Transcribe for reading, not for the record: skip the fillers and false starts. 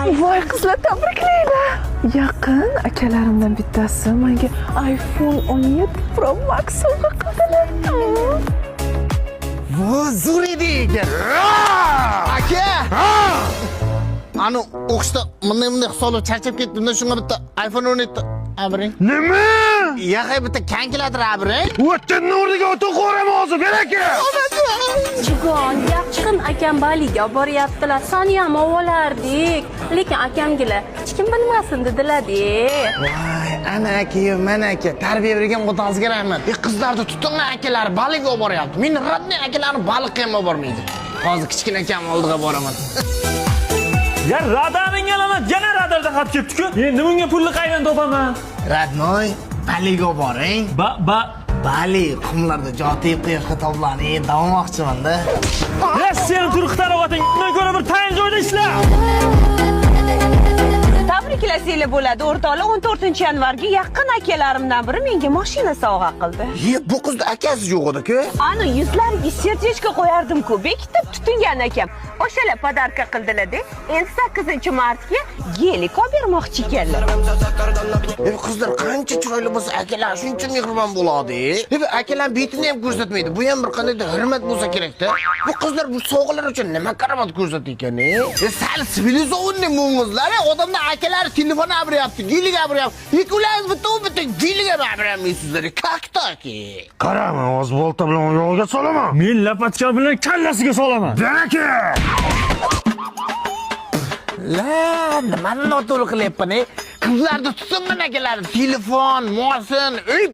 Voy qizlar, tabriklayman. Yaqin akalarimdan bittasi menga iPhone 17 Pro Max sovg'a qildilar. Bu zo'r edi ekan. Aka! Ani o'qishda bunday hisoblab charchab ketdim-da, shunga bitta iPhone 17 abring. Nima? Yaxay bitta kankiladir abring. O'ttinni o'rniga o'tin qo'raman hozir, ber aka. Chigon, yaqin akam Baliga boryaptilar. Sani ham ovolardik. Lekin akamgilar hech kim bilmasin dedilar-da. Voy, ana aka, mana aka, tarbiya bergan otangizga rahmat. Qizlarni tutingan akalar Baliga olib boryapti. Men radni akalarni baliqqa ham olib bormaydi. Hozir kichkina akam oldiga boraman. Ya radarning alamat yana radarda xat ketdi-ku. Endi bunga pulni qaydan topaman? Radnoy, Baliga olib boring. Bali, qumlarda jotib qiyoqqa toblanib davomoqchiman-da. Ya sen turqtar o'g'ating, undan ko'ra bir tayin joyda ishla. Tabriklasanglar bo'ladi. O'rtoqlar 14-yanvarga yaqin akalarimdan biri menga mashina sovg'a qildi. Bu qizda akasi yo'q edi-ku. Ani yuzlariga sertechka qo'yardim-ku. Bekitib tutingan akam. O'shalar podarka qildilar-da. Endi 8-martga gelik olib bermoqchi ekanlar. Qizlar qancha chiroyli bo'lsa, akalar shuncha mehribon bo'ladi. Akalar betini ham ko'rsatmaydi. Bu ham bir qanday hurmat bo'lsa kerak-da. Bu qizlar bu sovg'alar uchun nima karomat ko'rsatdi ekan-e? Sal sivilizovni mu'mizlar, odamlar akalar telefon abiryapti, gelik abiryapti. Ikkalamiz bitta gelik abiryapsizlar. Kaktaki. Qarama, o'z bolta bilan yo'lga solaman. Men lapatka bilan kallasiga solaman. Ber aka. La, nimani noto'g'ri qilyapman-e? Qizlarni tutingan akalar telefon, mosin, uy